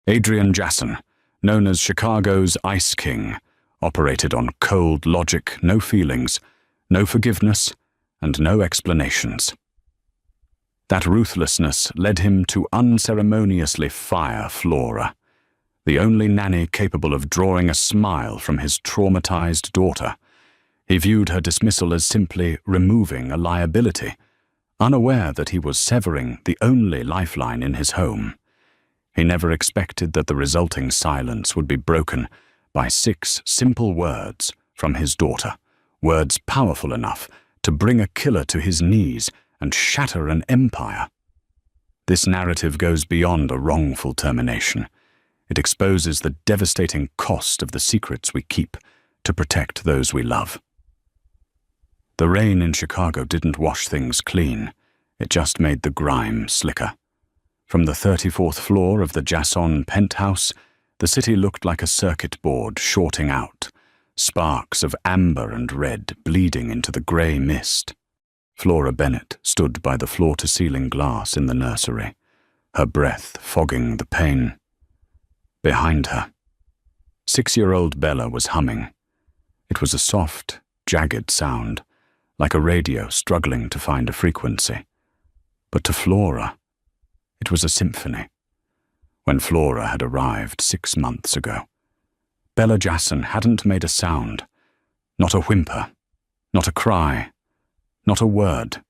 Adrian Jason, known as Chicago's Ice King, operated on cold logic, no feelings, no forgiveness, and no explanations. That ruthlessness led him to unceremoniously fire Flora, the only nanny capable of drawing a smile from his traumatized daughter. He viewed her dismissal as simply removing a liability, unaware that he was severing the only lifeline in his home. He never expected that the resulting silence would be broken by 6 simple words from his daughter, words powerful enough to bring a killer to his knees and shatter an empire. This narrative goes beyond a wrongful termination. It exposes the devastating cost of the secrets we keep to protect those we love. The rain in Chicago didn't wash things clean. It just made the grime slicker. From the 34th floor of the Jason penthouse, the city looked like a circuit board shorting out, sparks of amber and red bleeding into the grey mist. Flora Bennett stood by the floor-to-ceiling glass in the nursery, her breath fogging the pain. Behind her, 6-year-old Bella was humming. It was a soft, jagged sound, like a radio struggling to find a frequency. But to Flora, it was a symphony. When Flora had arrived 6 months ago, Bella Jason hadn't made a sound, not a whimper, not a cry, not a word.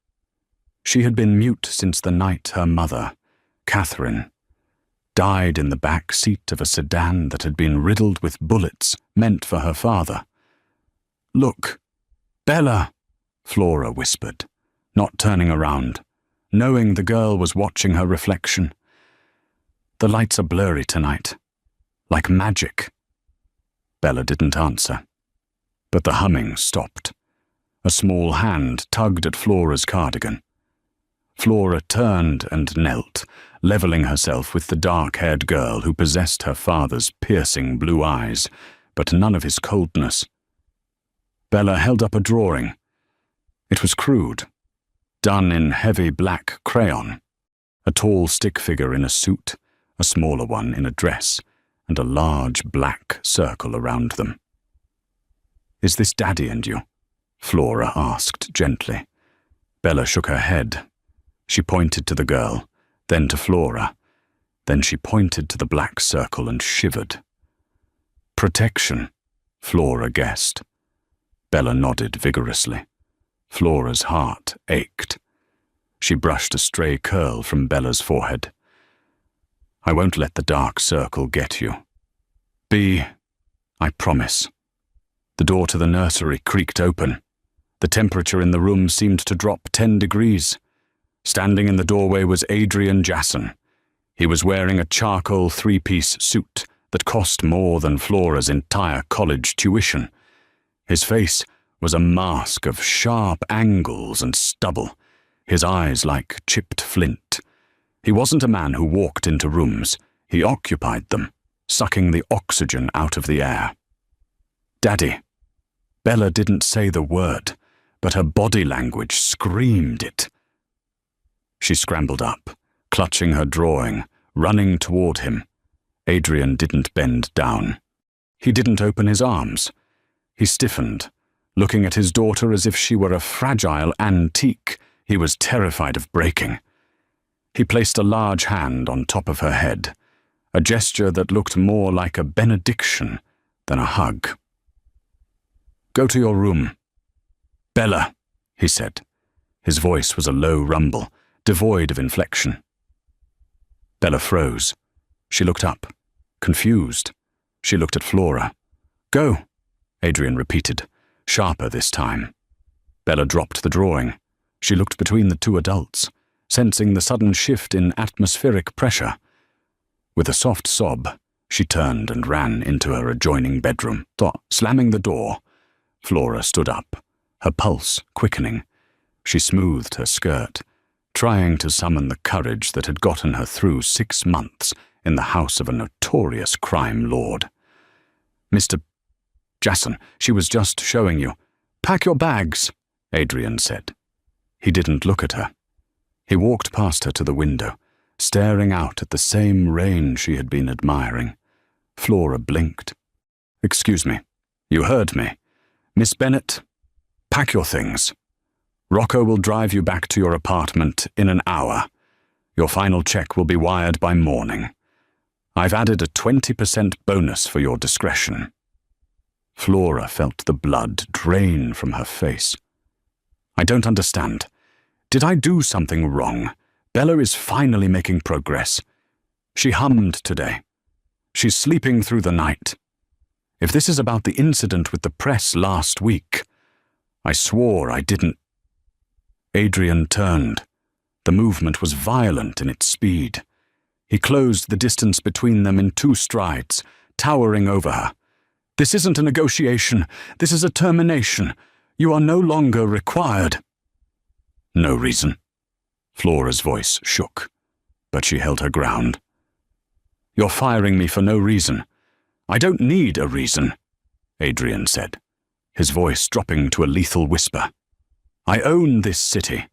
She had been mute since the night her mother, Catherine, died in the back seat of a sedan that had been riddled with bullets meant for her father. "Look, Bella," Flora whispered, not turning around, knowing the girl was watching her reflection. "The lights are blurry tonight, like magic." Bella didn't answer, but the humming stopped. A small hand tugged at Flora's cardigan. Flora turned and knelt, leveling herself with the dark-haired girl who possessed her father's piercing blue eyes, but none of his coldness. Bella held up a drawing. It was crude, done in heavy black crayon. A tall stick figure in a suit, a smaller one in a dress, and a large black circle around them. "Is this Daddy and you?" Flora asked gently. Bella shook her head. She pointed to the girl, then to Flora. Then she pointed to the black circle and shivered. "Protection," Flora guessed. Bella nodded vigorously. Flora's heart ached. She brushed a stray curl from Bella's forehead. "I won't let the dark circle get you. I promise." The door to the nursery creaked open. The temperature in the room seemed to drop 10 degrees. Standing in the doorway was Adrian Jason. He was wearing a charcoal 3-piece suit that cost more than Flora's entire college tuition. His face was a mask of sharp angles and stubble, his eyes like chipped flint. He wasn't a man who walked into rooms. He occupied them, sucking the oxygen out of the air. "Daddy." Bella didn't say the word, but her body language screamed it. She scrambled up, clutching her drawing, running toward him. Adrian didn't bend down. He didn't open his arms. He stiffened, looking at his daughter as if she were a fragile antique he was terrified of breaking. He placed a large hand on top of her head, a gesture that looked more like a benediction than a hug. "Go to your room." "Bella," he said. His voice was a low rumble, devoid of inflection. Bella froze. She looked up, confused. She looked at Flora. "Go," Adrian repeated, sharper this time. Bella dropped the drawing. She looked between the 2 adults, sensing the sudden shift in atmospheric pressure. With a soft sob, she turned and ran into her adjoining bedroom. Slamming the door, Flora stood up, her pulse quickening. She smoothed her skirt, trying to summon the courage that had gotten her through 6 months in the house of a notorious crime lord. "Mr. Jason, she was just showing you." "Pack your bags," Adrian said. He didn't look at her. He walked past her to the window, staring out at the same rain she had been admiring. Flora blinked. "Excuse me. You heard me. Miss Bennet, pack your things. Rocco will drive you back to your apartment in an hour. Your final check will be wired by morning. I've added a 20% bonus for your discretion." Flora felt the blood drain from her face. "I don't understand. Did I do something wrong? Bella is finally making progress. She hummed today. She's sleeping through the night. If this is about the incident with the press last week, I swore I didn't." Adrian turned. The movement was violent in its speed. He closed the distance between them in 2 strides, towering over her. "This isn't a negotiation. This is a termination. You are no longer required." "No reason." Flora's voice shook, but she held her ground. "You're firing me for no reason. I don't need a reason," Adrian said, his voice dropping to a lethal whisper. "I own this city.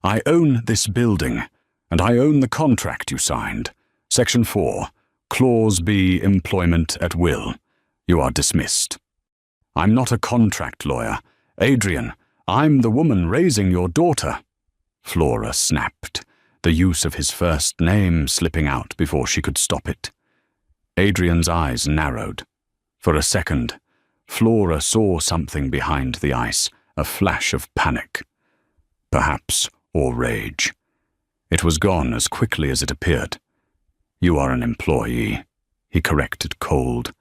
I own this building, and I own the contract you signed. Section 4, Clause B, employment at will. You are dismissed." "I'm not a contract lawyer. Adrian, I'm the woman raising your daughter." Flora snapped, the use of his first name slipping out before she could stop it. Adrian's eyes narrowed. For a second, Flora saw something behind the ice, a flash of panic. Perhaps, or rage. It was gone as quickly as it appeared. "You are an employee," he corrected cold,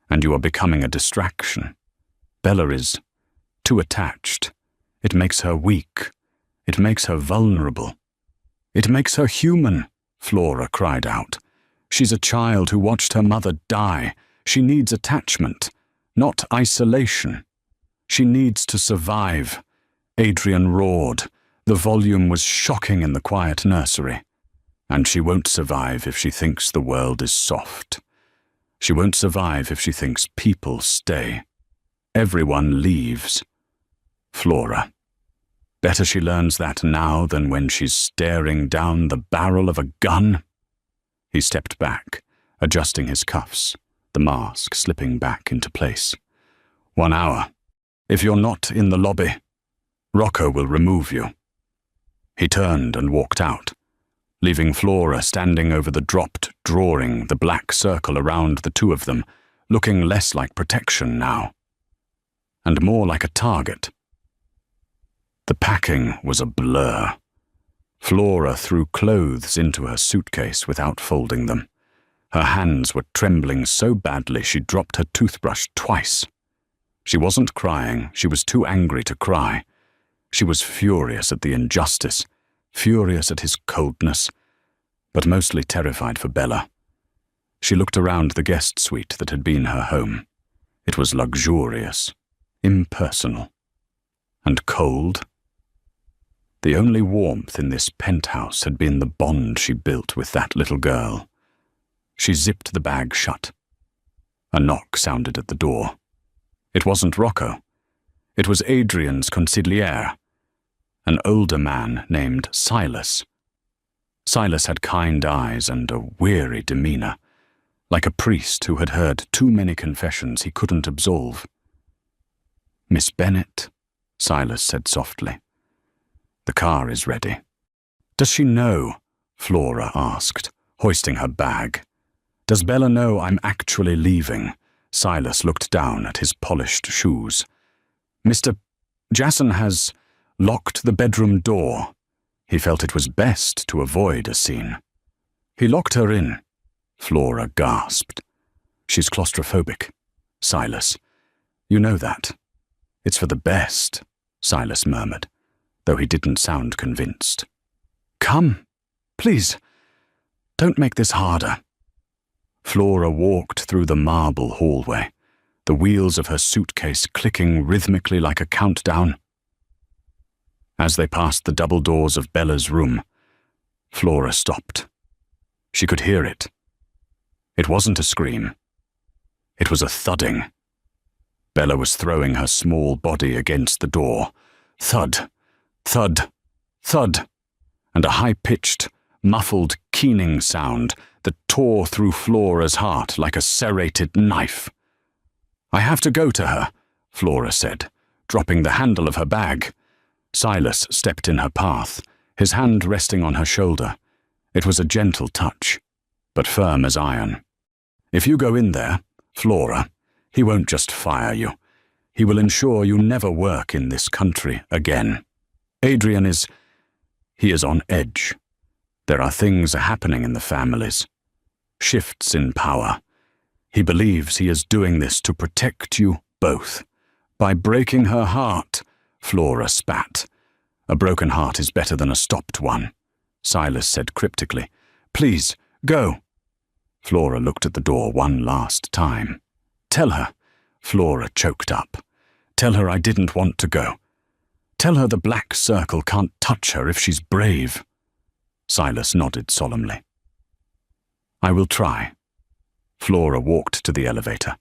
"and you are becoming a distraction. Bella is too attached. It makes her weak. It makes her vulnerable. It makes her human," Flora cried out. "She's a child who watched her mother die. She needs attachment, not isolation. She needs to survive." Adrian roared. The volume was shocking in the quiet nursery. "And she won't survive if she thinks the world is soft. She won't survive if she thinks people stay. Everyone leaves. Flora. Better she learns that now than when she's staring down the barrel of a gun." He stepped back, adjusting his cuffs, the mask slipping back into place. 1 hour. If you're not in the lobby, Rocco will remove you." He turned and walked out, leaving Flora standing over the dropped drawing, the black circle around the 2 of them, looking less like protection now, and more like a target. The packing was a blur. Flora threw clothes into her suitcase without folding them. Her hands were trembling so badly she dropped her toothbrush twice. She wasn't crying, she was too angry to cry. She was furious at the injustice, furious at his coldness, but mostly terrified for Bella. She looked around the guest suite that had been her home. It was luxurious, impersonal, and cold. The only warmth in this penthouse had been the bond she built with that little girl. She zipped the bag shut. A knock sounded at the door. It wasn't Rocco. It was Adrian's consigliere, an older man named Silas. Silas had kind eyes and a weary demeanor, like a priest who had heard too many confessions he couldn't absolve. "Miss Bennet," Silas said softly. "The car is ready." "Does she know?" Flora asked, hoisting her bag. "Does Bella know I'm actually leaving?" Silas looked down at his polished shoes. "Mr. Jason has locked the bedroom door." He felt it was best to avoid a scene. "He locked her in," Flora gasped. "She's claustrophobic." "Silas, you know that." "It's for the best," Silas murmured, though he didn't sound convinced. "Come, please, don't make this harder." Flora walked through the marble hallway, the wheels of her suitcase clicking rhythmically like a countdown. As they passed the double doors of Bella's room, Flora stopped. She could hear it. It wasn't a scream. It was a thudding. Bella was throwing her small body against the door. Thud, thud, thud, and a high-pitched, muffled, keening sound that tore through Flora's heart like a serrated knife. "I have to go to her," Flora said, dropping the handle of her bag. Silas stepped in her path, his hand resting on her shoulder. It was a gentle touch, but firm as iron. "If you go in there, Flora, he won't just fire you. He will ensure you never work in this country again. Adrian he is on edge. There are things happening in the families. Shifts in power. He believes he is doing this to protect you both. By breaking her heart," Flora spat. "A broken heart is better than a stopped one," Silas said cryptically. "Please, go." Flora looked at the door one last time. "Tell her," Flora choked up. "Tell her I didn't want to go. Tell her the black circle can't touch her if she's brave." Silas nodded solemnly. "I will try." Flora walked to the elevator.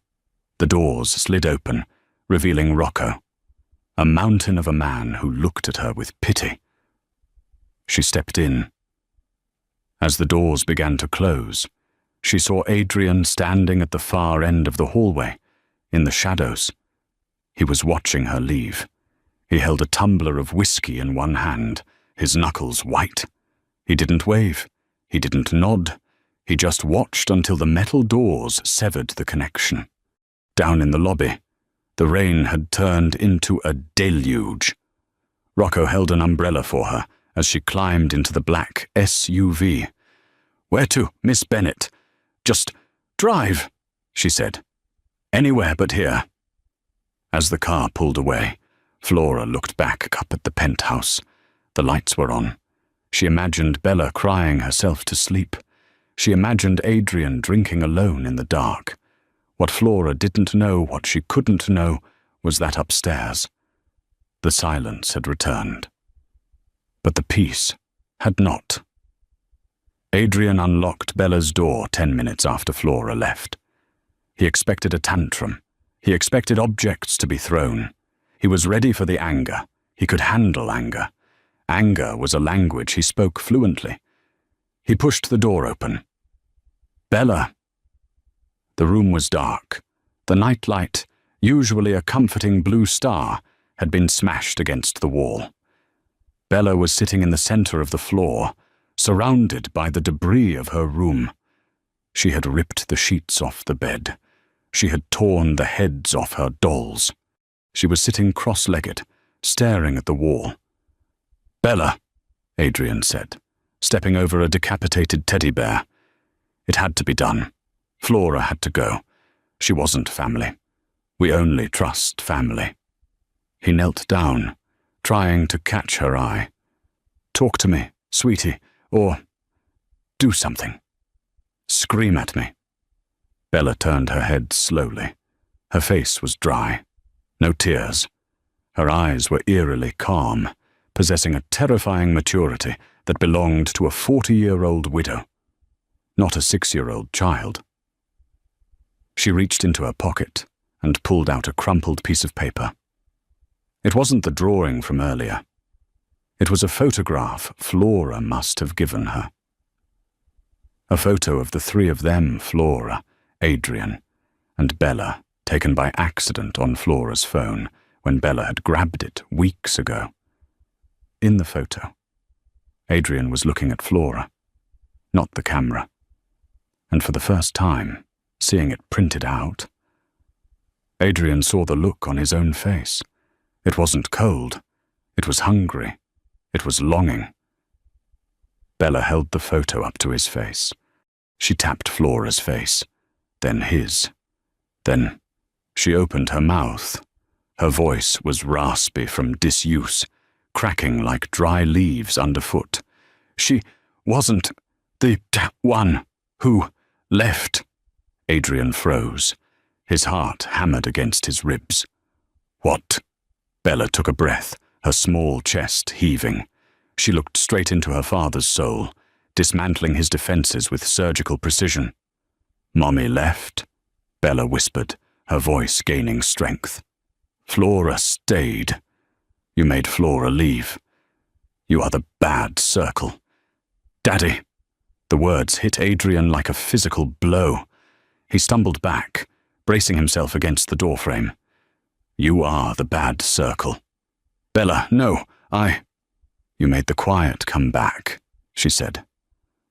The doors slid open, revealing Rocco, a mountain of a man who looked at her with pity. She stepped in. As the doors began to close, she saw Adrian standing at the far end of the hallway, in the shadows. He was watching her leave. He held a tumbler of whiskey in one hand, his knuckles white. He didn't wave. He didn't nod. He just watched until the metal doors severed the connection. Down in the lobby, the rain had turned into a deluge. Rocco held an umbrella for her as she climbed into the black SUV. "Where to, Miss Bennett?" "Just drive," she said. "Anywhere but here." As the car pulled away, Flora looked back up at the penthouse. The lights were on. She imagined Bella crying herself to sleep. She imagined Adrian drinking alone in the dark. What Flora didn't know, what she couldn't know, was that upstairs, the silence had returned. But the peace had not. Adrian unlocked Bella's door 10 minutes after Flora left. He expected a tantrum. He expected objects to be thrown. He was ready for the anger. He could handle anger. Anger was a language he spoke fluently. He pushed the door open. "Bella." The room was dark. The nightlight, usually a comforting blue star, had been smashed against the wall. Bella was sitting in the center of the floor, surrounded by the debris of her room. She had ripped the sheets off the bed. She had torn the heads off her dolls. She was sitting cross-legged, staring at the wall. "Bella," Adrian said, stepping over a decapitated teddy bear. It had to be done. Flora had to go. She wasn't family. We only trust family. He knelt down, trying to catch her eye. "Talk to me, sweetie, or do something. Scream at me." Bella turned her head slowly. Her face was dry. No tears. Her eyes were eerily calm, possessing a terrifying maturity that belonged to a 40-year-old widow, not a 6-year-old child. She reached into her pocket and pulled out a crumpled piece of paper. It wasn't the drawing from earlier. It was a photograph Flora must have given her. A photo of the three of them, Flora, Adrian, and Bella, taken by accident on Flora's phone when Bella had grabbed it weeks ago. In the photo, Adrian was looking at Flora, not the camera, and for the first time, seeing it printed out, Adrian saw the look on his own face. It wasn't cold. It was hungry. It was longing. Bella held the photo up to his face. She tapped Flora's face, then his. Then she opened her mouth. Her voice was raspy from disuse, cracking like dry leaves underfoot. "She wasn't the one who left." Adrian froze. His heart hammered against his ribs. "What?" Bella took a breath, her small chest heaving. She looked straight into her father's soul, dismantling his defenses with surgical precision. "Mommy left," Bella whispered, her voice gaining strength. "Flora stayed. You made Flora leave. You are the bad circle." "Daddy," The words hit Adrian like a physical blow. He stumbled back, bracing himself against the doorframe. "You are the bad circle." "Bella, no, You made the quiet come back," she said,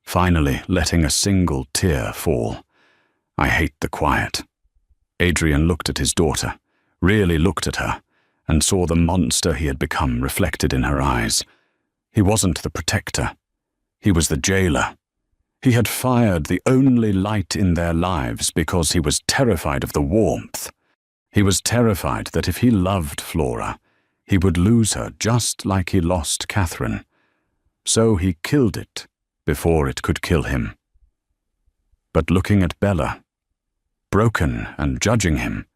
finally letting a single tear fall. "I hate the quiet." Adrian looked at his daughter, really looked at her, and saw the monster he had become reflected in her eyes. He wasn't the protector. He was the jailer. He had fired the only light in their lives because he was terrified of the warmth. He was terrified that if he loved Flora, he would lose her just like he lost Catherine. So he killed it before it could kill him. But looking at Bella, broken and judging him,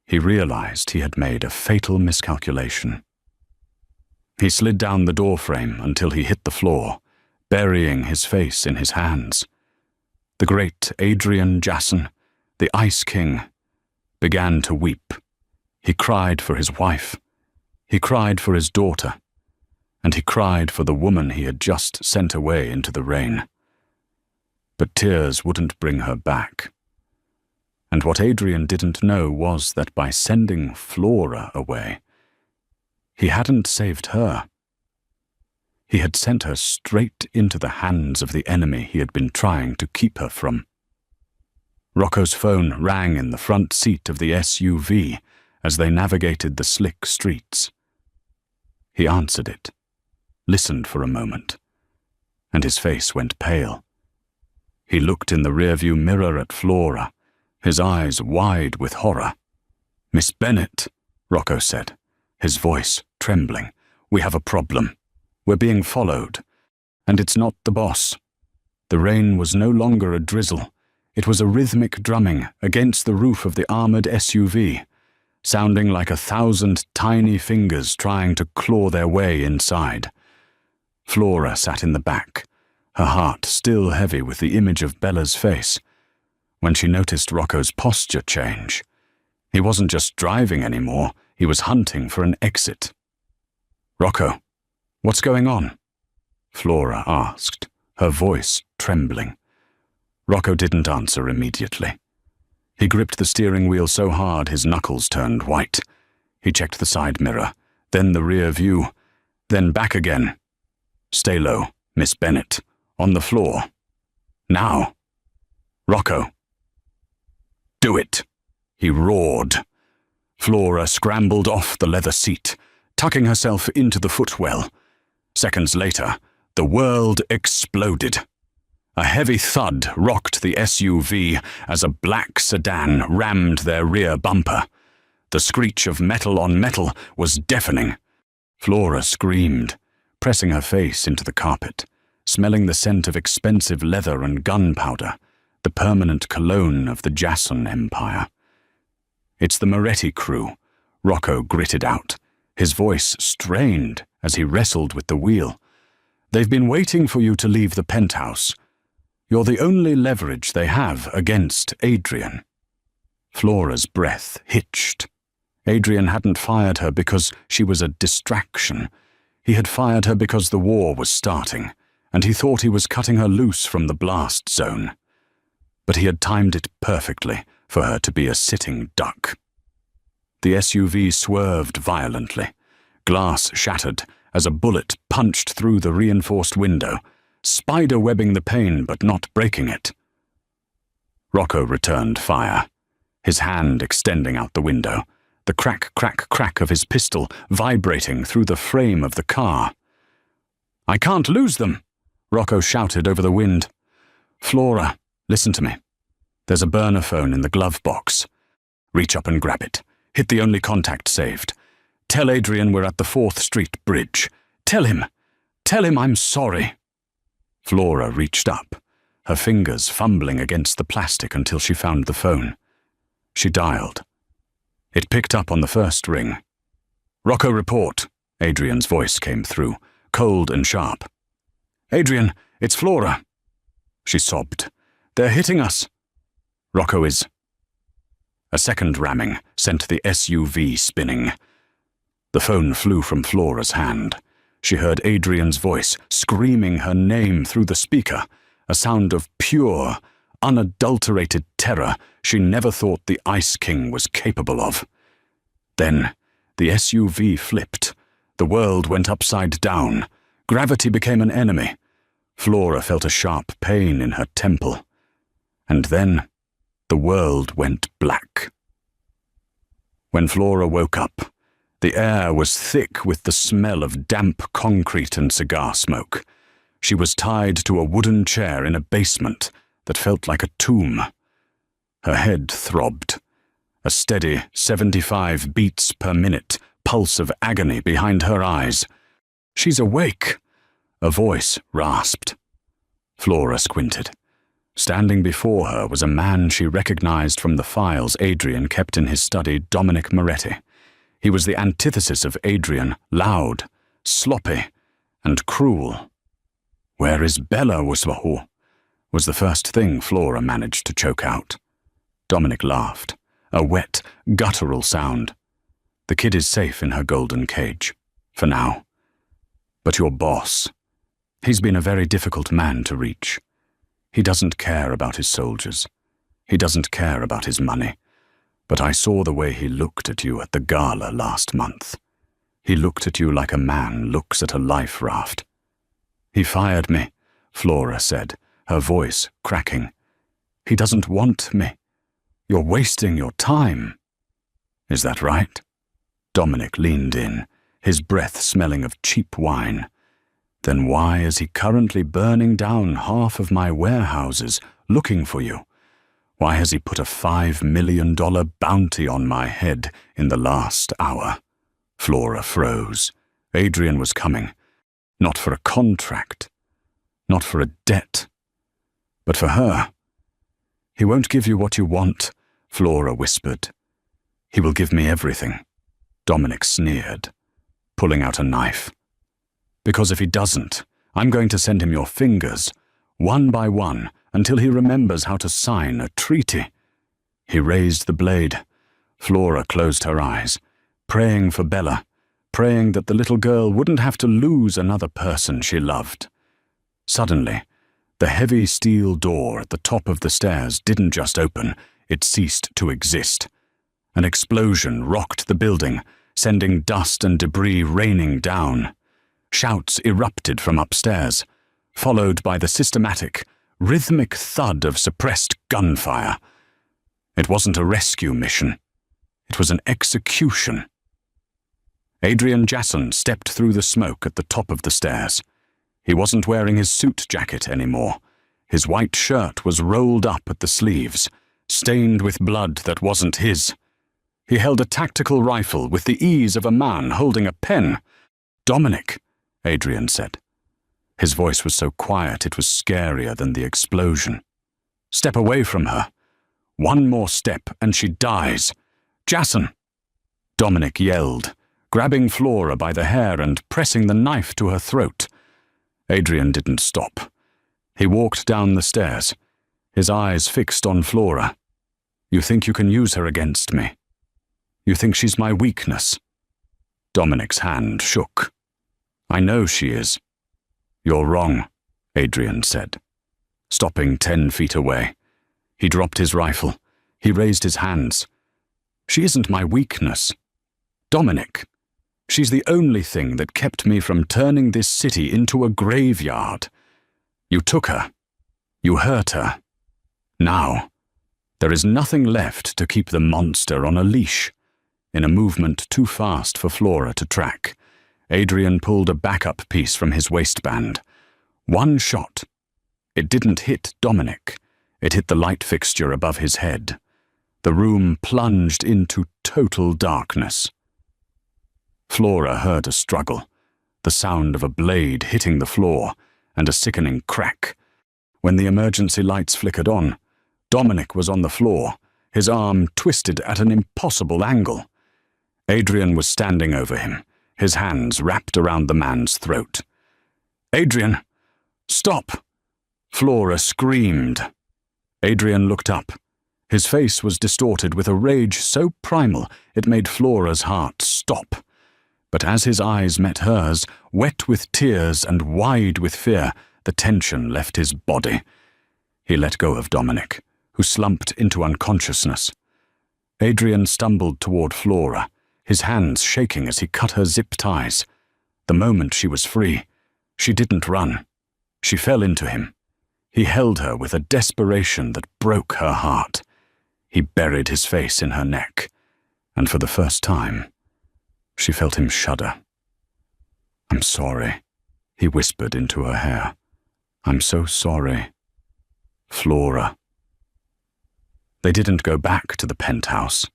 he realized he had made a fatal miscalculation. He slid down the doorframe until he hit the floor, burying his face in his hands. The great Adrian Jason, the Ice King, began to weep. He cried for his wife. He cried for his daughter. And he cried for the woman he had just sent away into the rain. But tears wouldn't bring her back. And what Adrian didn't know was that by sending Flora away, he hadn't saved her. He had sent her straight into the hands of the enemy he had been trying to keep her from. Rocco's phone rang in the front seat of the SUV as they navigated the slick streets. He answered it, listened for a moment, and his face went pale. He looked in the rearview mirror at Flora, his eyes wide with horror. "Miss Bennet," Rocco said, his voice trembling, "we have a problem. We're being followed, and it's not the boss." The rain was no longer a drizzle. It was a rhythmic drumming against the roof of the armored SUV, sounding like 1,000 tiny fingers trying to claw their way inside. Flora sat in the back, her heart still heavy with the image of Bella's face, when she noticed Rocco's posture change. He wasn't just driving anymore, he was hunting for an exit. "Rocco, what's going on?" Flora asked, her voice trembling. Rocco didn't answer immediately. He gripped the steering wheel so hard his knuckles turned white. He checked the side mirror, then the rear view, then back again. "Stay low, Miss Bennet. On the floor. Now. Rocco. Do it," he roared. Flora scrambled off the leather seat, tucking herself into the footwell. Seconds later, the world exploded. A heavy thud rocked the SUV as a black sedan rammed their rear bumper. The screech of metal on metal was deafening. Flora screamed, pressing her face into the carpet, smelling the scent of expensive leather and gunpowder, the permanent cologne of the Jason Empire. "It's the Moretti crew," Rocco gritted out, his voice strained as he wrestled with the wheel. "They've been waiting for you to leave the penthouse. You're the only leverage they have against Adrian." Flora's breath hitched. Adrian hadn't fired her because she was a distraction. He had fired her because the war was starting, and he thought he was cutting her loose from the blast zone. But he had timed it perfectly for her to be a sitting duck. The SUV swerved violently. Glass shattered as a bullet punched through the reinforced window, spider-webbing the pane but not breaking it. Rocco returned fire, his hand extending out the window, the crack, crack, crack of his pistol vibrating through the frame of the car. "I can't lose them," Rocco shouted over the wind. "Flora, listen to me. There's a burner phone in the glove box. Reach up and grab it. Hit the only contact saved. Tell Adrian we're at the 4th Street Bridge. Tell him I'm sorry." Flora reached up, her fingers fumbling against the plastic until she found the phone. She dialed. It picked up on the first ring. "Rocco, report," Adrian's voice came through, cold and sharp. "Adrian, it's Flora." She sobbed. "They're hitting us." "Rocco is..." A second ramming sent the SUV spinning. The phone flew from Flora's hand. She heard Adrian's voice screaming her name through the speaker, a sound of pure, unadulterated terror she never thought the Ice King was capable of. Then the SUV flipped. The world went upside down. Gravity became an enemy. Flora felt a sharp pain in her temple. And then the world went black. When Flora woke up, the air was thick with the smell of damp concrete and cigar smoke. She was tied to a wooden chair in a basement that felt like a tomb. Her head throbbed. A steady 75 beats per minute pulse of agony behind her eyes. "She's awake," a voice rasped. Flora squinted. Standing before her was a man she recognized from the files Adrian kept in his study, Dominic Moretti. He was the antithesis of Adrian, loud, sloppy, and cruel. "Where is Bella, was the first thing Flora managed to choke out. Dominic laughed, a wet, guttural sound. "The kid is safe in her golden cage, for now. But your boss, he's been a very difficult man to reach. He doesn't care about his soldiers. He doesn't care about his money. But I saw the way he looked at you at the gala last month. He looked at you like a man looks at a life raft." "He fired me," Flora said, her voice cracking. "He doesn't want me. You're wasting your time." "Is that right?" Dominic leaned in, his breath smelling of cheap wine. "Then why is he currently burning down half of my warehouses looking for you? Why has he put a $5 million bounty on my head in the last hour?" Flora froze. Adrian was coming. Not for a contract. Not for a debt. But for her. "He won't give you what you want," Flora whispered. "He will give me everything," Dominic sneered, pulling out a knife. "Because if he doesn't, I'm going to send him your fingers, one by one, until he remembers how to sign a treaty." He raised the blade. Flora closed her eyes, praying for Bella, praying that the little girl wouldn't have to lose another person she loved. Suddenly, the heavy steel door at the top of the stairs didn't just open, it ceased to exist. An explosion rocked the building, sending dust and debris raining down. Shouts erupted from upstairs, followed by the systematic, rhythmic thud of suppressed gunfire. It wasn't a rescue mission. It was an execution. Adrian Jasson stepped through the smoke at the top of the stairs. He wasn't wearing his suit jacket anymore. His white shirt was rolled up at the sleeves, stained with blood that wasn't his. He held a tactical rifle with the ease of a man holding a pen. "Dominic," Adrian said. His voice was so quiet it was scarier than the explosion. "Step away from her. One more step and she dies. Jasson!" Dominic yelled, grabbing Flora by the hair and pressing the knife to her throat. Adrian didn't stop. He walked down the stairs, his eyes fixed on Flora. "You think you can use her against me? You think she's my weakness?" Dominic's hand shook. "I know she is." "You're wrong," Adrian said, stopping 10 feet away. He dropped his rifle. He raised his hands. "She isn't my weakness. Dominic, she's the only thing that kept me from turning this city into a graveyard. You took her. You hurt her. Now, there is nothing left to keep the monster on a leash." In a movement too fast for Flora to track, Adrian pulled a backup piece from his waistband. One shot. It didn't hit Dominic. It hit the light fixture above his head. The room plunged into total darkness. Flora heard a struggle, the sound of a blade hitting the floor, and a sickening crack. When the emergency lights flickered on, Dominic was on the floor, his arm twisted at an impossible angle. Adrian was standing over him, his hands wrapped around the man's throat. "Adrian, stop!" Flora screamed. Adrian looked up. His face was distorted with a rage so primal it made Flora's heart stop. But as his eyes met hers, wet with tears and wide with fear, the tension left his body. He let go of Dominic, who slumped into unconsciousness. Adrian stumbled toward Flora, his hands shaking as he cut her zip ties. The moment she was free, she didn't run. She fell into him. He held her with a desperation that broke her heart. He buried his face in her neck, and for the first time, she felt him shudder. "I'm sorry," he whispered into her hair. "I'm so sorry. Flora." They didn't go back to the penthouse.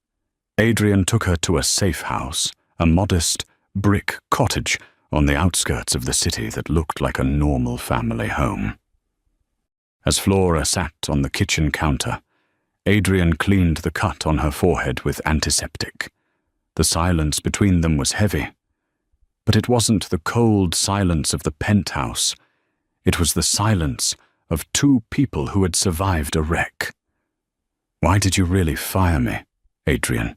Adrian took her to a safe house, a modest brick cottage on the outskirts of the city that looked like a normal family home. As Flora sat on the kitchen counter, Adrian cleaned the cut on her forehead with antiseptic. The silence between them was heavy, but it wasn't the cold silence of the penthouse. It was the silence of two people who had survived a wreck. "Why did you really fire me, Adrian?"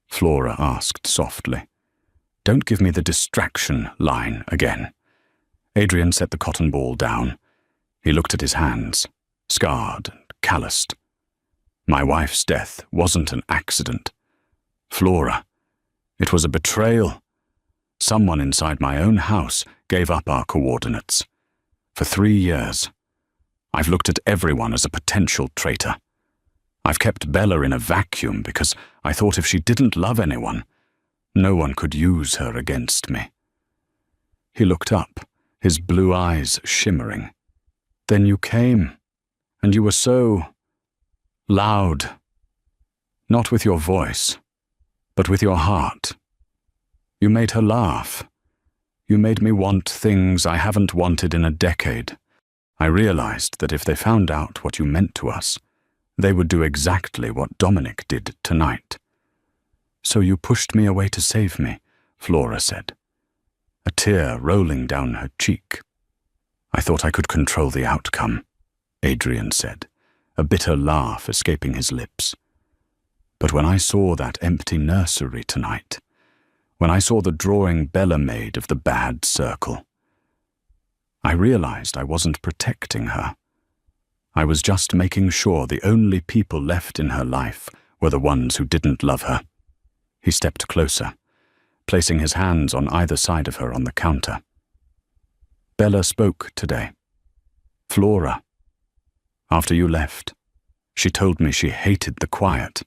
Flora asked softly. "Don't give me the distraction line again." Adrian set the cotton ball down. He looked at his hands, scarred and calloused. "My wife's death wasn't an accident. Flora, it was a betrayal. Someone inside my own house gave up our coordinates. For 3 years, I've looked at everyone as a potential traitor. I've kept Bella in a vacuum because I thought if she didn't love anyone, no one could use her against me." He looked up, his blue eyes shimmering. "Then you came, and you were so loud. Not with your voice, but with your heart. You made her laugh. You made me want things I haven't wanted in a decade. I realized that if they found out what you meant to us, they would do exactly what Dominic did tonight." "So you pushed me away to save me," Flora said, a tear rolling down her cheek. "I thought I could control the outcome," Adrian said, a bitter laugh escaping his lips. "But when I saw that empty nursery tonight, when I saw the drawing Bella made of the bad circle, I realized I wasn't protecting her. I was just making sure the only people left in her life were the ones who didn't love her." He stepped closer, placing his hands on either side of her on the counter. "Bella spoke today. Flora. After you left, she told me she hated the quiet.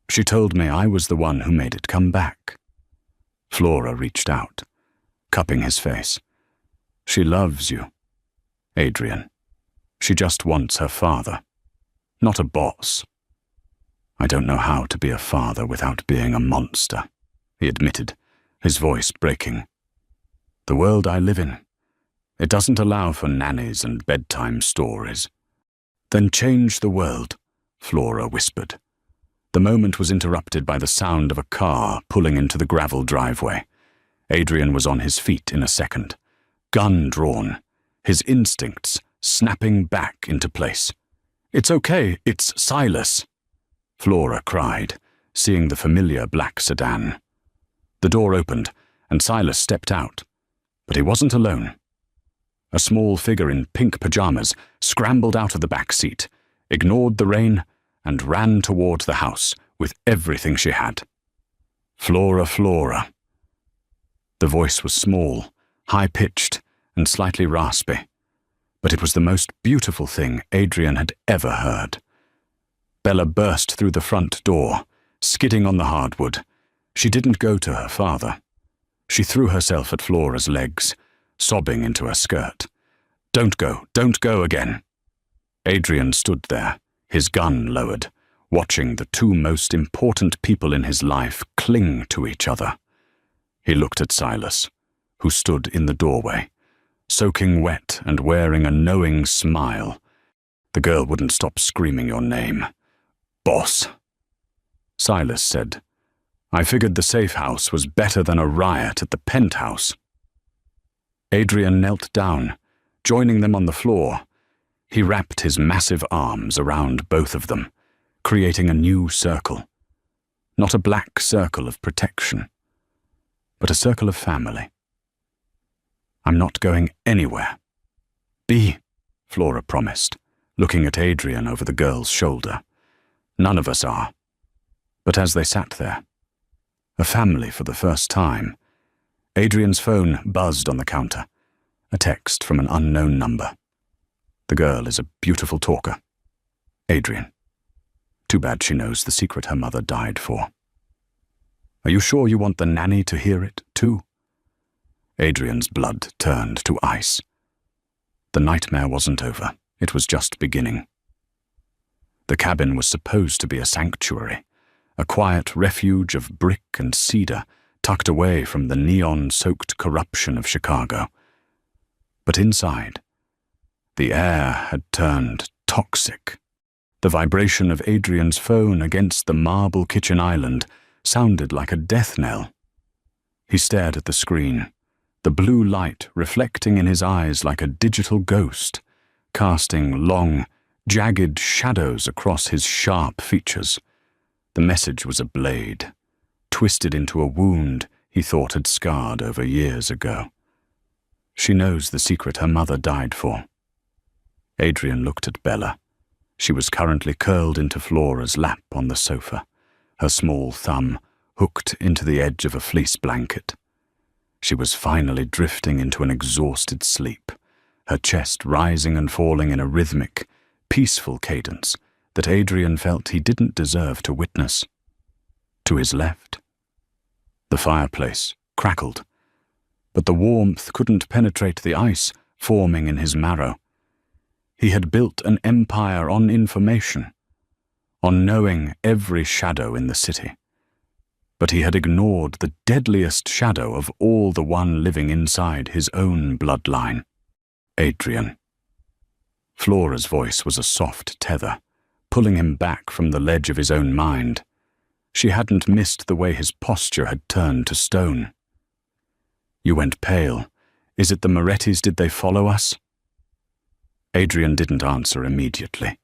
She told me I was the one who made it come back." Flora reached out, cupping his face. "She loves you, Adrian. She just wants her father, not a boss." "I don't know how to be a father without being a monster," he admitted, his voice breaking. "The world I live in, it doesn't allow for nannies and bedtime stories." "Then change the world," Flora whispered. The moment was interrupted by the sound of a car pulling into the gravel driveway. Adrian was on his feet in a second, gun drawn, his instincts snapping back into place. "It's okay, it's Silas," Flora cried, seeing the familiar black sedan. The door opened, and Silas stepped out, but he wasn't alone. A small figure in pink pajamas scrambled out of the back seat, ignored the rain, and ran toward the house with everything she had. "Flora, Flora." The voice was small, high-pitched, and slightly raspy, but it was the most beautiful thing Adrian had ever heard. Bella burst through the front door, skidding on the hardwood. She didn't go to her father. She threw herself at Flora's legs, sobbing into her skirt. Don't go again." Adrian stood there, his gun lowered, watching the two most important people in his life cling to each other. He looked at Silas, who stood in the doorway, soaking wet and wearing a knowing smile. The girl wouldn't stop screaming your name. "Boss." Silas said, "I figured the safe house was better than a riot at the penthouse." Adrian knelt down, joining them on the floor. He wrapped his massive arms around both of them, creating a new circle. Not a black circle of protection, but a circle of family. "I'm not going anywhere." "Be," Flora promised, looking at Adrian over the girl's shoulder. None of us are. But as they sat there, a family for the first time, Adrian's phone buzzed on the counter, a text from an unknown number. The girl is a beautiful talker. Adrian. Too bad she knows the secret her mother died for. Are you sure you want the nanny to hear it, too? Adrian's blood turned to ice. The nightmare wasn't over. It was just beginning. The cabin was supposed to be a sanctuary, a quiet refuge of brick and cedar tucked away from the neon-soaked corruption of Chicago. But inside, the air had turned toxic. The vibration of Adrian's phone against the marble kitchen island sounded like a death knell. He stared at the screen, the blue light reflecting in his eyes like a digital ghost, casting long, jagged shadows across his sharp features. The message was a blade, twisted into a wound he thought had scarred over years ago. She knows the secret her mother died for. Adrian looked at Bella. She was currently curled into Flora's lap on the sofa, her small thumb hooked into the edge of a fleece blanket. She was finally drifting into an exhausted sleep, her chest rising and falling in a rhythmic, peaceful cadence that Adrian felt he didn't deserve to witness. To his left, the fireplace crackled, but the warmth couldn't penetrate the ice forming in his marrow. He had built an empire on information, on knowing every shadow in the city. But he had ignored the deadliest shadow of all, the one living inside his own bloodline. Adrian. Flora's voice was a soft tether, pulling him back from the ledge of his own mind. She hadn't missed the way his posture had turned to stone. You went pale. Is it the Morettis? Did they follow us? Adrian didn't answer immediately.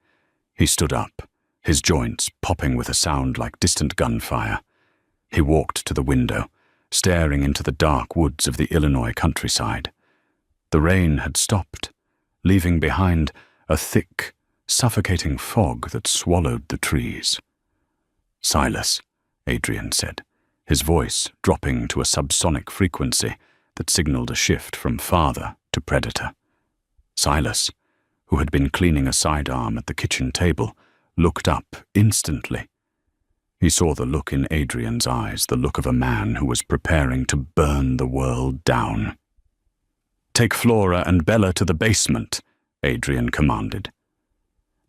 He stood up, his joints popping with a sound like distant gunfire. He walked to the window, staring into the dark woods of the Illinois countryside. The rain had stopped, leaving behind a thick, suffocating fog that swallowed the trees. "Silas," Adrian said, his voice dropping to a subsonic frequency that signaled a shift from father to predator. Silas, who had been cleaning a sidearm at the kitchen table, looked up instantly. He saw the look in Adrian's eyes, the look of a man who was preparing to burn the world down. "Take Flora and Bella to the basement," Adrian commanded.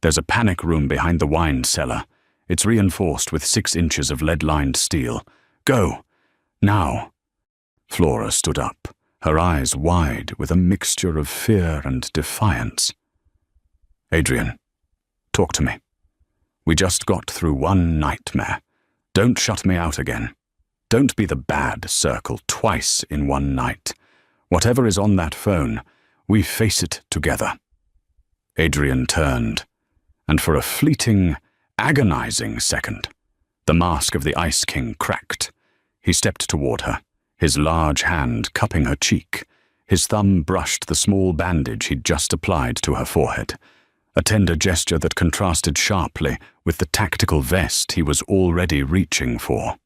"There's a panic room behind the wine cellar. It's reinforced with 6 inches of lead-lined steel. Go! Now!" Flora stood up, her eyes wide with a mixture of fear and defiance. "Adrian, talk to me. We just got through one nightmare. Don't shut me out again. Don't be the bad circle twice in one night. Whatever is on that phone, we face it together." Adrian turned, and for a fleeting, agonizing second, the mask of the Ice King cracked. He stepped toward her, his large hand cupping her cheek. His thumb brushed the small bandage he'd just applied to her forehead, a tender gesture that contrasted sharply with the tactical vest he was already reaching for.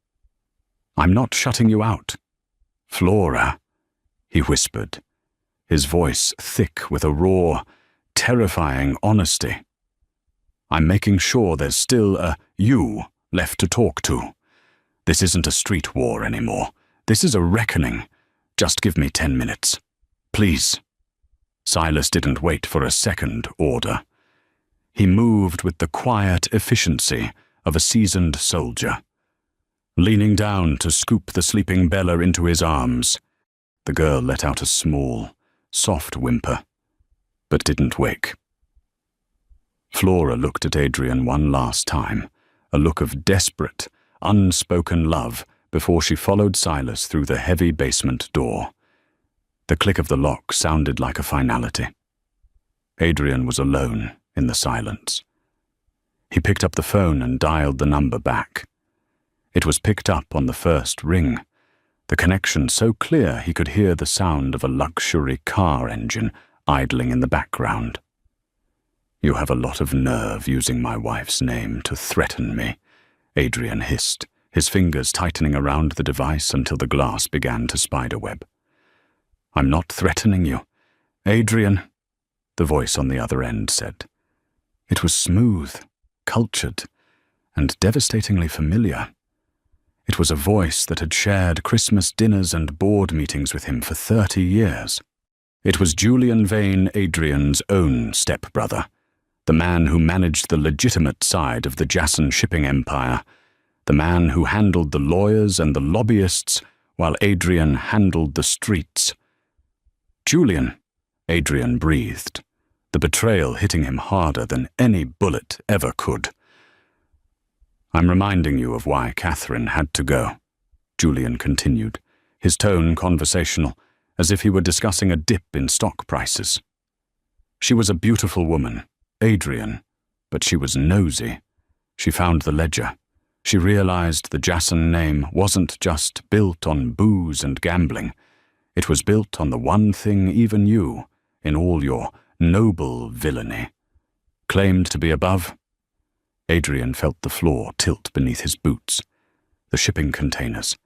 "I'm not shutting you out. Flora," he whispered, his voice thick with a raw, terrifying honesty. "I'm making sure there's still a you left to talk to. This isn't a street war anymore. This is a reckoning. Just give me 10 minutes. Please." Silas didn't wait for a second order. He moved with the quiet efficiency of a seasoned soldier. Leaning down to scoop the sleeping Bella into his arms, the girl let out a small, soft whimper, but didn't wake. Flora looked at Adrian one last time, a look of desperate, unspoken love before she followed Silas through the heavy basement door. The click of the lock sounded like a finality. Adrian was alone in the silence. He picked up the phone and dialed the number back. It was picked up on the first ring, the connection so clear he could hear the sound of a luxury car engine idling in the background. "You have a lot of nerve using my wife's name to threaten me," Adrian hissed, his fingers tightening around the device until the glass began to spiderweb. "I'm not threatening you, Adrian," the voice on the other end said. It was smooth, cultured, and devastatingly familiar. It was a voice that had shared Christmas dinners and board meetings with him for 30 years. It was Julian Vane, Adrian's own stepbrother, the man who managed the legitimate side of the Jason shipping empire, the man who handled the lawyers and the lobbyists while Adrian handled the streets. "Julian," Adrian breathed, the betrayal hitting him harder than any bullet ever could. "I'm reminding you of why Catherine had to go," Julian continued, his tone conversational, as if he were discussing a dip in stock prices. "She was a beautiful woman, Adrian, but she was nosy. She found the ledger. She realized the Jason name wasn't just built on booze and gambling. It was built on the one thing even you, in all your noble villainy, claimed to be above." Adrian felt the floor tilt beneath his boots. The shipping containers.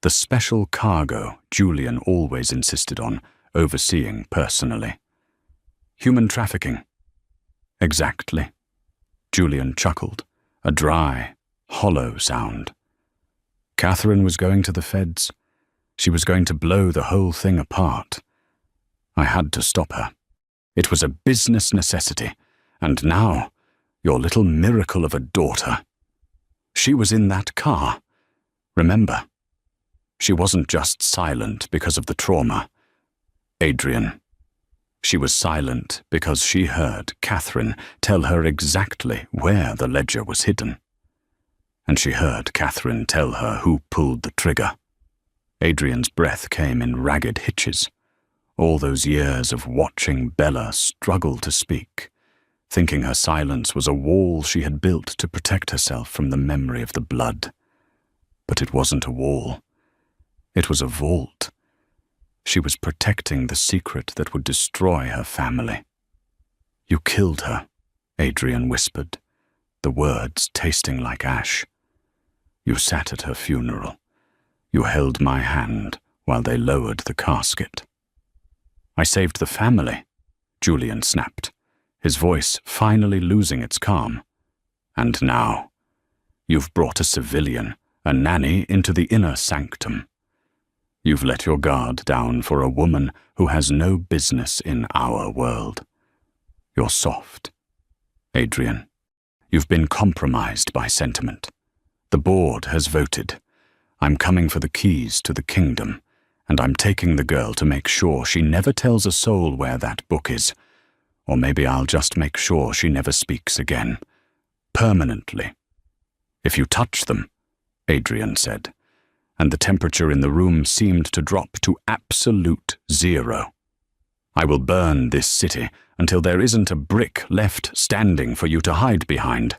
The special cargo Julian always insisted on overseeing personally. "Human trafficking." "Exactly." Julian chuckled, a dry, hollow sound. "Catherine was going to the feds. She was going to blow the whole thing apart. I had to stop her. It was a business necessity, and now, your little miracle of a daughter. She was in that car. Remember? She wasn't just silent because of the trauma, Adrian. She was silent because she heard Catherine tell her exactly where the ledger was hidden. And she heard Catherine tell her who pulled the trigger." Adrian's breath came in ragged hitches. All those years of watching Bella struggle to speak, thinking her silence was a wall she had built to protect herself from the memory of the blood. But it wasn't a wall. It was a vault. She was protecting the secret that would destroy her family. "You killed her," Adrian whispered, the words tasting like ash. "You sat at her funeral. You held my hand while they lowered the casket." "I saved the family," Julian snapped, his voice finally losing its calm. "And now, you've brought a civilian, a nanny, into the inner sanctum. You've let your guard down for a woman who has no business in our world. You're soft, Adrian. You've been compromised by sentiment. The board has voted. I'm coming for the keys to the kingdom, and I'm taking the girl to make sure she never tells a soul where that book is. Or maybe I'll just make sure she never speaks again. Permanently. If you touch them," Adrian said, and the temperature in the room seemed to drop to absolute 0. "I will burn this city until there isn't a brick left standing for you to hide behind.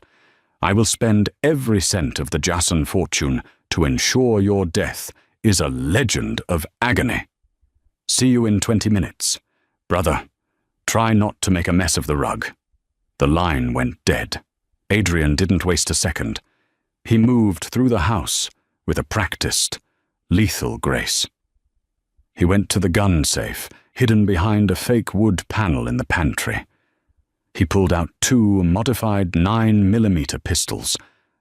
I will spend every cent of the Jason fortune to ensure your death is a legend of agony. See you in 20 minutes. Brother, try not to make a mess of the rug." The line went dead. Adrian didn't waste a second. He moved through the house with a practiced, lethal grace. He went to the gun safe, hidden behind a fake wood panel in the pantry. He pulled out 2 modified 9mm pistols,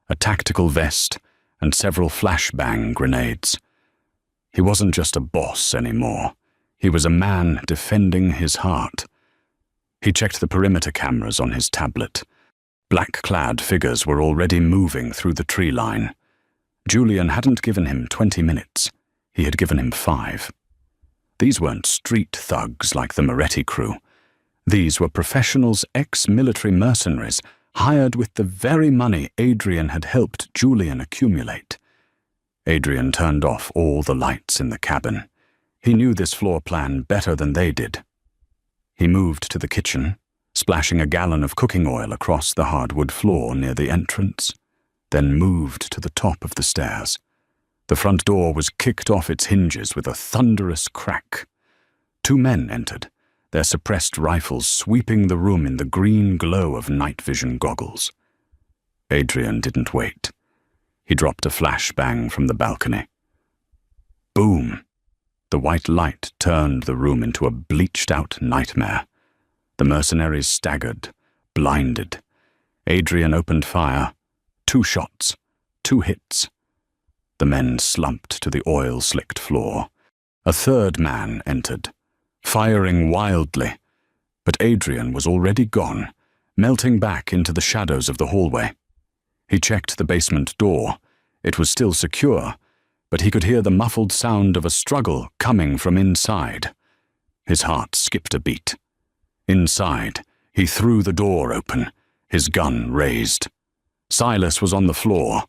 a tactical vest, and several flashbang grenades. He wasn't just a boss anymore. He was a man defending his heart. He checked the perimeter cameras on his tablet. Black-clad figures were already moving through the tree line. Julian hadn't given him 20 minutes. He had given him 5. These weren't street thugs like the Moretti crew. These were professionals, ex-military mercenaries, hired with the very money Adrian had helped Julian accumulate. Adrian turned off all the lights in the cabin. He knew this floor plan better than they did. He moved to the kitchen, splashing a gallon of cooking oil across the hardwood floor near the entrance, then moved to the top of the stairs. The front door was kicked off its hinges with a thunderous crack. 2 men entered, their suppressed rifles sweeping the room in the green glow of night vision goggles. Adrian didn't wait. He dropped a flashbang from the balcony. Boom! The white light turned the room into a bleached-out nightmare. The mercenaries staggered, blinded. Adrian opened fire. 2 shots, 2 hits. The men slumped to the oil-slicked floor. A third man entered, firing wildly, but Adrian was already gone, melting back into the shadows of the hallway. He checked the basement door. It was still secure, but he could hear the muffled sound of a struggle coming from inside. His heart skipped a beat. Inside, he threw the door open, his gun raised. Silas was on the floor,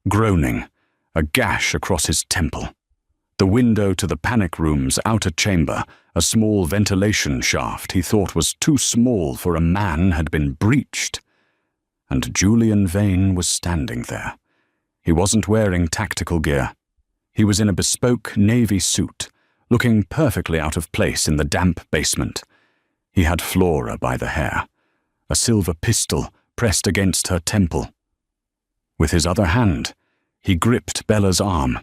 groaning, a gash across his temple. The window to the panic room's outer chamber, a small ventilation shaft he thought was too small for a man, had been breached. And Julian Vane was standing there. He wasn't wearing tactical gear. He was in a bespoke navy suit, looking perfectly out of place in the damp basement. He had Flora by the hair, a silver pistol pressed against her temple. With his other hand, he gripped Bella's arm.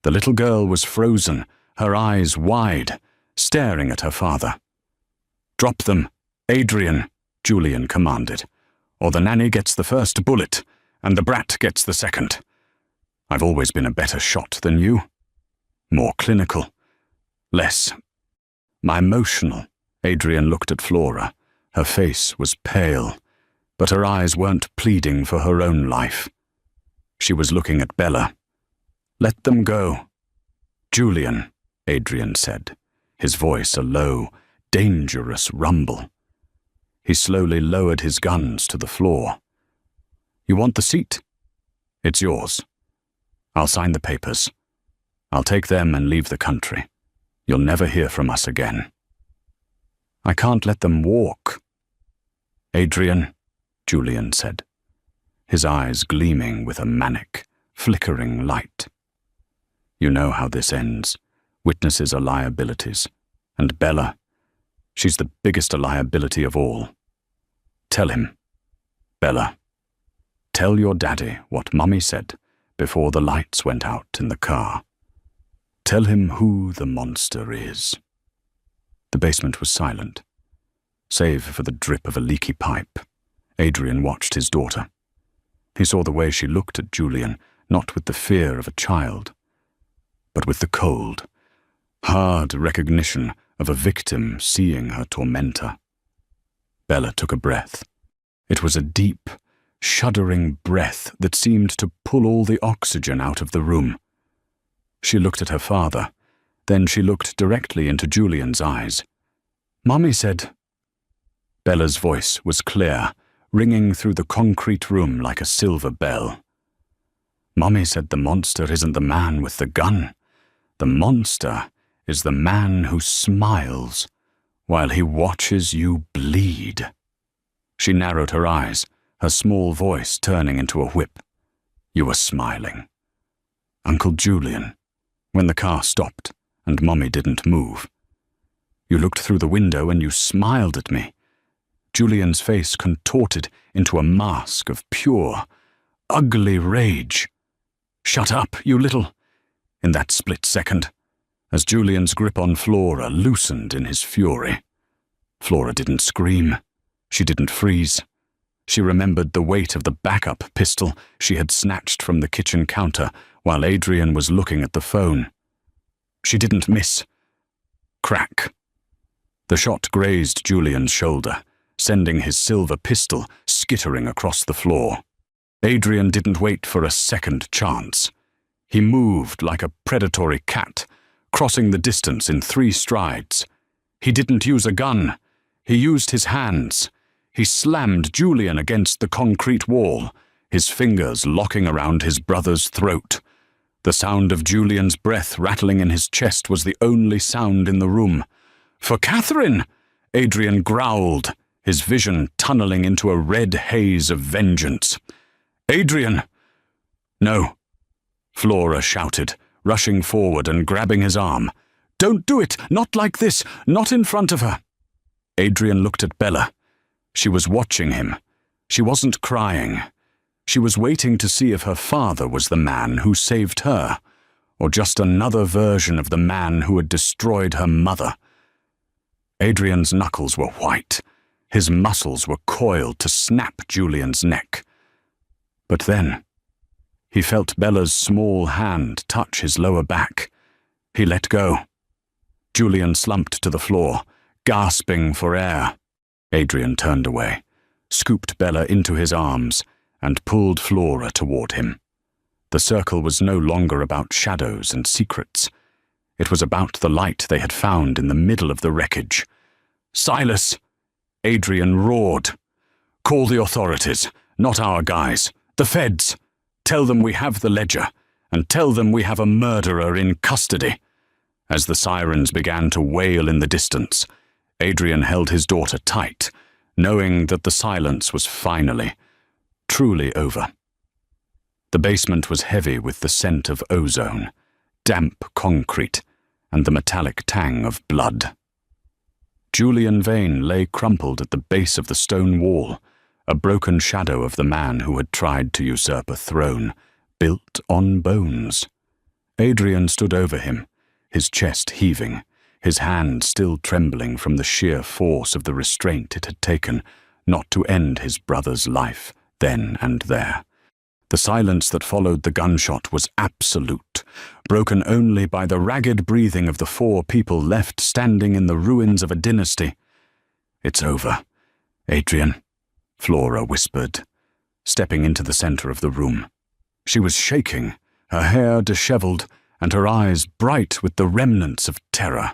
The little girl was frozen, her eyes wide, staring at her father. "Drop them, Adrian," Julian commanded, "or the nanny gets the first bullet, and the brat gets the second. I've always been a better shot than you. More clinical. Less emotional." Adrian looked at Flora. Her face was pale, but her eyes weren't pleading for her own life. She was looking at Bella. "Let them go." "Julian," Adrian said, his voice a low, dangerous rumble. He slowly lowered his guns to the floor. "You want the seat? It's yours. I'll sign the papers. I'll take them and leave the country. You'll never hear from us again." "I can't let them walk." "Adrian," Julian said, his eyes gleaming with a manic, flickering light. "You know how this ends. Witnesses are liabilities. And Bella, she's the biggest liability of all. Tell him, Bella, tell your daddy what Mummy said before the lights went out in the car. Tell him who the monster is." The basement was silent, save for the drip of a leaky pipe. Adrian watched his daughter. He saw the way she looked at Julian, not with the fear of a child, but with the cold, hard recognition of a victim seeing her tormentor. Bella took a breath. It was a deep, shuddering breath that seemed to pull all the oxygen out of the room. She looked at her father. Then she looked directly into Julian's eyes. "Mummy said—" Bella's voice was clear, ringing through the concrete room like a silver bell. "Mummy said the monster isn't the man with the gun. The monster is the man who smiles while he watches you bleed." She narrowed her eyes, her small voice turning into a whip. "You were smiling. Uncle Julian, when the car stopped and Mummy didn't move. You looked through the window and you smiled at me." Julian's face contorted into a mask of pure, ugly rage. "Shut up, you little—" In that split second, as Julian's grip on Flora loosened in his fury. Flora didn't scream. She didn't freeze. She remembered the weight of the backup pistol she had snatched from the kitchen counter while Adrian was looking at the phone. She didn't miss. Crack. The shot grazed Julian's shoulder, sending his silver pistol skittering across the floor. Adrian didn't wait for a second chance. He moved like a predatory cat, crossing the distance in 3 strides. He didn't use a gun. He used his hands. He slammed Julian against the concrete wall, his fingers locking around his brother's throat. The sound of Julian's breath rattling in his chest was the only sound in the room. "For Catherine!" Adrian growled, his vision tunneling into a red haze of vengeance. "Adrian!" "No," Flora shouted, rushing forward and grabbing his arm. "Don't do it! Not like this! Not in front of her!" Adrian looked at Bella. She was watching him. She wasn't crying. She was waiting to see if her father was the man who saved her, or just another version of the man who had destroyed her mother. Adrian's knuckles were white. His muscles were coiled to snap Julian's neck. But then, he felt Bella's small hand touch his lower back. He let go. Julian slumped to the floor, gasping for air. Adrian turned away, scooped Bella into his arms, and pulled Flora toward him. The circle was no longer about shadows and secrets. It was about the light they had found in the middle of the wreckage. "Silas!" Adrian roared. "Call the authorities, not our guys. The feds. Tell them we have the ledger, and tell them we have a murderer in custody." As the sirens began to wail in the distance, Adrian held his daughter tight, knowing that the silence was finally, truly over. The basement was heavy with the scent of ozone, damp concrete, and the metallic tang of blood. Julian Vane lay crumpled at the base of the stone wall, a broken shadow of the man who had tried to usurp a throne, built on bones. Adrian stood over him, his chest heaving, his hand still trembling from the sheer force of the restraint it had taken not to end his brother's life then and there. The silence that followed the gunshot was absolute, broken only by the ragged breathing of the 4 people left standing in the ruins of a dynasty. "It's over, Adrian," Flora whispered, stepping into the center of the room. She was shaking, her hair disheveled, and her eyes bright with the remnants of terror.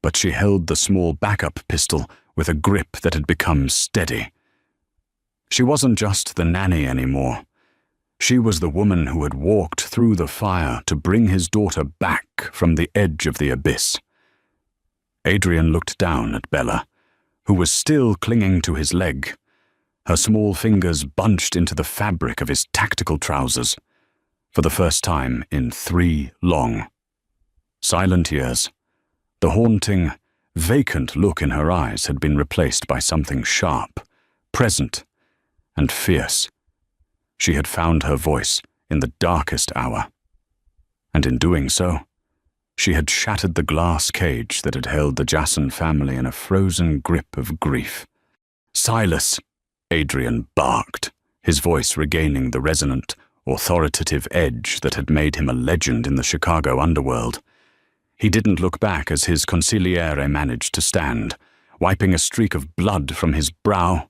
But she held the small backup pistol with a grip that had become steady. She wasn't just the nanny anymore. She was the woman who had walked through the fire to bring his daughter back from the edge of the abyss. Adrian looked down at Bella, who was still clinging to his leg, her small fingers bunched into the fabric of his tactical trousers, for the first time in 3 long, silent years. The haunting, vacant look in her eyes had been replaced by something sharp, present, and fierce. She had found her voice in the darkest hour, and in doing so, she had shattered the glass cage that had held the Jason family in a frozen grip of grief. "Silas!" Adrian barked, his voice regaining the resonant, authoritative edge that had made him a legend in the Chicago underworld. He didn't look back as his consigliere managed to stand, wiping a streak of blood from his brow.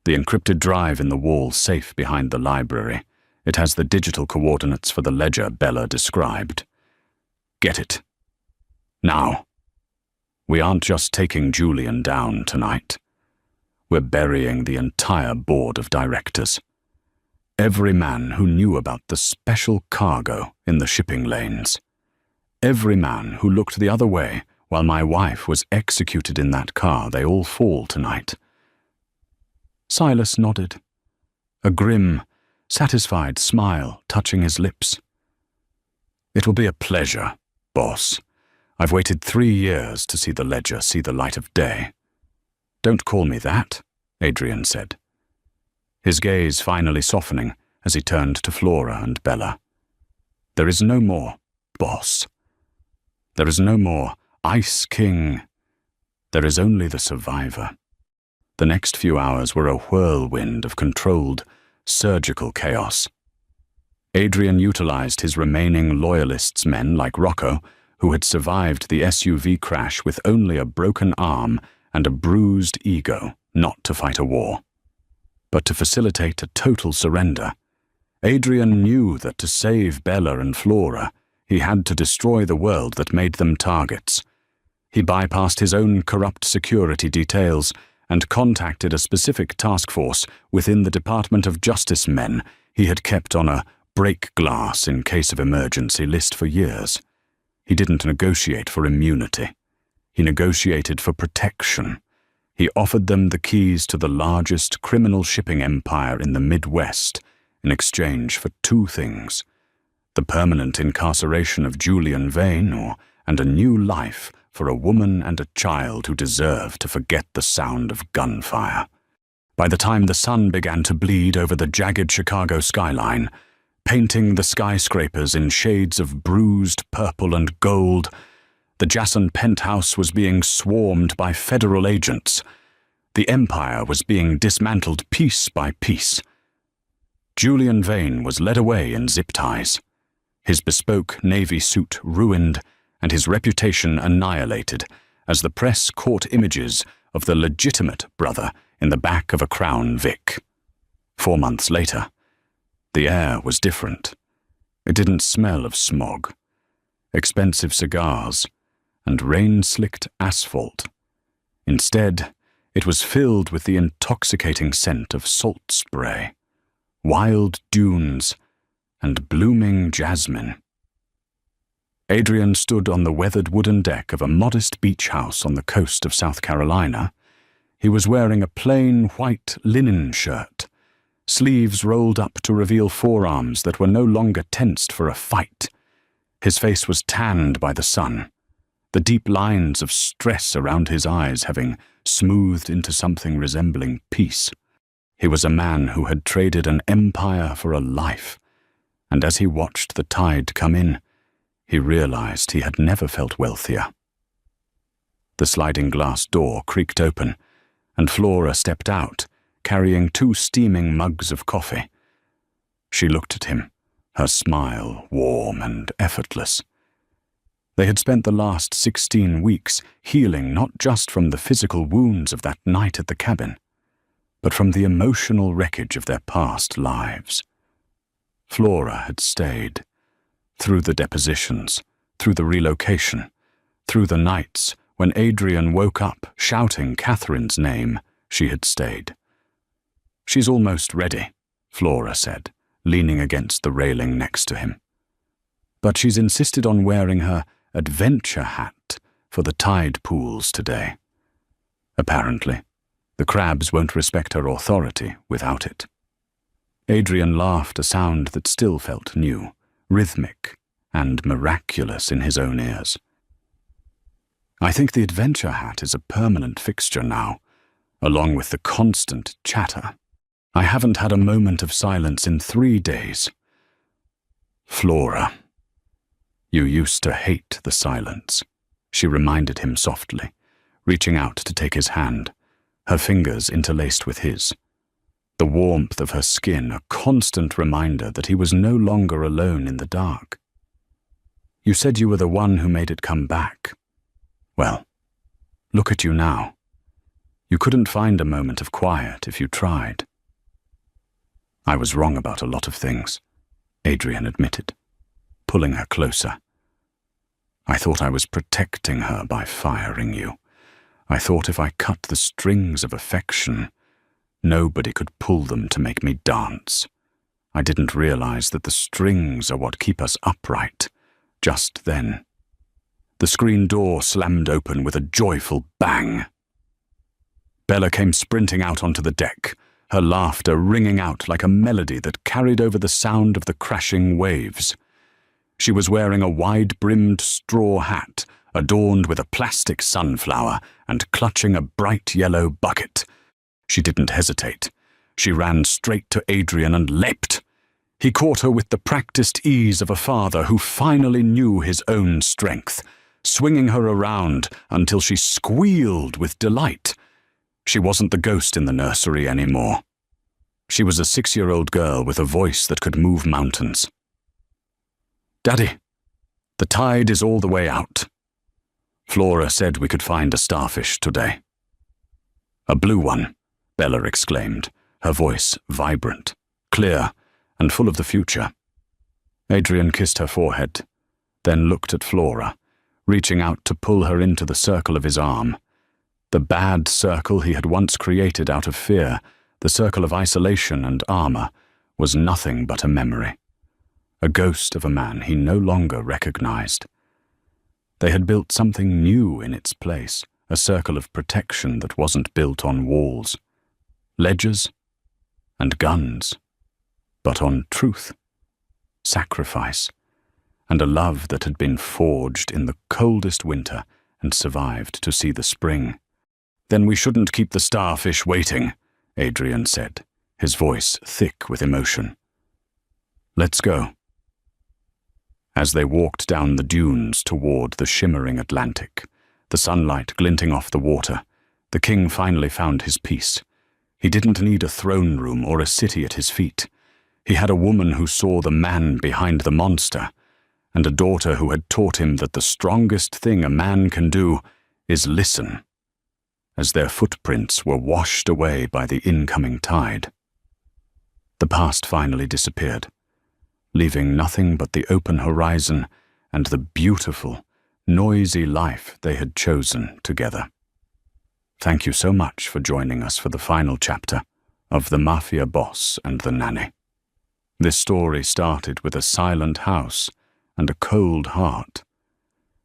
The encrypted drive in the wall safe behind the library. It has the digital coordinates for the ledger Bella described. "Get it. Now. We aren't just taking Julian down tonight. We're burying the entire board of directors. Every man who knew about the special cargo in the shipping lanes. Every man who looked the other way while my wife was executed in that car, they all fall tonight." Silas nodded, a grim, satisfied smile touching his lips. "It will be a pleasure, boss. I've waited 3 years to see the ledger see the light of day." "Don't call me that," Adrian said, his gaze finally softening as he turned to Flora and Bella. "There is no more, boss. There is no more Ice King. There is only the survivor." The next few hours were a whirlwind of controlled, surgical chaos. Adrian utilized his remaining loyalists' men like Rocco, who had survived the SUV crash with only a broken arm and a bruised ego, not to fight a war, but to facilitate a total surrender. Adrian knew that to save Bella and Flora, he had to destroy the world that made them targets. He bypassed his own corrupt security details and contacted a specific task force within the Department of Justice men he had kept on a break glass in case of emergency list for years. He didn't negotiate for immunity. He negotiated for protection. He offered them the keys to the largest criminal shipping empire in the Midwest in exchange for 2 things: the permanent incarceration of Julian Vane and a new life for a woman and a child who deserved to forget the sound of gunfire. By the time the sun began to bleed over the jagged Chicago skyline, painting the skyscrapers in shades of bruised purple and gold, the Jason penthouse was being swarmed by federal agents. The empire was being dismantled piece by piece. Julian Vane was led away in zip ties, his bespoke Navy suit ruined and his reputation annihilated as the press caught images of the legitimate brother in the back of a Crown Vic. 4 months later, the air was different. It didn't smell of smog, expensive cigars, and rain-slicked asphalt. Instead, it was filled with the intoxicating scent of salt spray, wild dunes, and blooming jasmine. Adrian stood on the weathered wooden deck of a modest beach house on the coast of South Carolina. He was wearing a plain white linen shirt, sleeves rolled up to reveal forearms that were no longer tensed for a fight. His face was tanned by the sun, the deep lines of stress around his eyes having smoothed into something resembling peace. He was a man who had traded an empire for a life, and as he watched the tide come in, he realized he had never felt wealthier. The sliding glass door creaked open, and Flora stepped out, carrying 2 steaming mugs of coffee. She looked at him, her smile warm and effortless. They had spent the last 16 weeks healing not just from the physical wounds of that night at the cabin, but from the emotional wreckage of their past lives. Flora had stayed. Through the depositions, through the relocation, through the nights when Adrian woke up shouting Catherine's name, she had stayed. "She's almost ready," Flora said, leaning against the railing next to him. "But she's insisted on wearing her adventure hat for the tide pools today. Apparently, the crabs won't respect her authority without it." Adrian laughed, a sound that still felt new, rhythmic and miraculous in his own ears. "I think the adventure hat is a permanent fixture now, along with the constant chatter. I haven't had a moment of silence in 3 days. Flora, you used to hate the silence," she reminded him softly, reaching out to take his hand, her fingers interlaced with his. The warmth of her skin a constant reminder that he was no longer alone in the dark. "You said you were the one who made it come back. Well, look at you now. You couldn't find a moment of quiet if you tried." "I was wrong about a lot of things," Adrian admitted, pulling her closer. "I thought I was protecting her by firing you. I thought if I cut the strings of affection, nobody could pull them to make me dance. I didn't realize that the strings are what keep us upright." Just then, the screen door slammed open with a joyful bang. Bella came sprinting out onto the deck, her laughter ringing out like a melody that carried over the sound of the crashing waves. She was wearing a wide-brimmed straw hat, adorned with a plastic sunflower, and clutching a bright yellow bucket. She didn't hesitate. She ran straight to Adrian and leapt. He caught her with the practiced ease of a father who finally knew his own strength, swinging her around until she squealed with delight. She wasn't the ghost in the nursery anymore. She was a 6-year-old girl with a voice that could move mountains. "Daddy, the tide is all the way out. Flora said we could find a starfish today." "A blue one," Bella exclaimed, her voice vibrant, clear, and full of the future. Adrian kissed her forehead, then looked at Flora, reaching out to pull her into the circle of his arm. The bad circle he had once created out of fear, the circle of isolation and armor, was nothing but a memory, a ghost of a man he no longer recognized. They had built something new in its place, a circle of protection that wasn't built on walls, ledgers, and guns, but on truth, sacrifice, and a love that had been forged in the coldest winter and survived to see the spring. "Then we shouldn't keep the starfish waiting," Adrian said, his voice thick with emotion. "Let's go." As they walked down the dunes toward the shimmering Atlantic, the sunlight glinting off the water, the king finally found his peace. He didn't need a throne room or a city at his feet. He had a woman who saw the man behind the monster, and a daughter who had taught him that the strongest thing a man can do is listen, as their footprints were washed away by the incoming tide. The past finally disappeared, leaving nothing but the open horizon and the beautiful, noisy life they had chosen together. Thank you so much for joining us for the final chapter of The Mafia Boss and the Nanny. This story started with a silent house and a cold heart,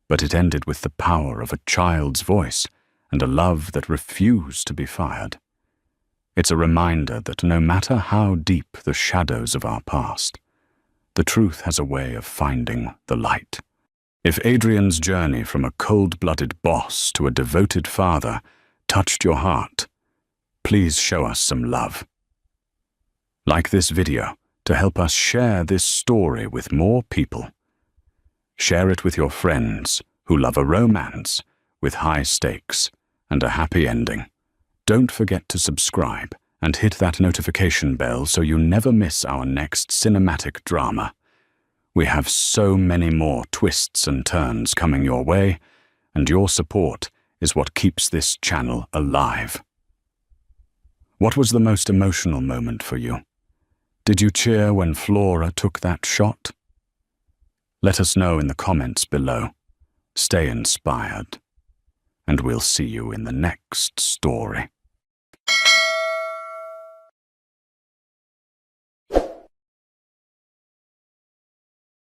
but it ended with the power of a child's voice and a love that refused to be fired. It's a reminder that no matter how deep the shadows of our past, the truth has a way of finding the light. If Adrian's journey from a cold-blooded boss to a devoted father touched your heart, please show us some love. Like this video to help us share this story with more people. Share it with your friends who love a romance with high stakes and a happy ending. Don't forget to subscribe and hit that notification bell so you never miss our next cinematic drama. We have so many more twists and turns coming your way, and your support is what keeps this channel alive. What was the most emotional moment for you? Did you cheer when Flora took that shot? Let us know in the comments below. Stay inspired, and we'll see you in the next story.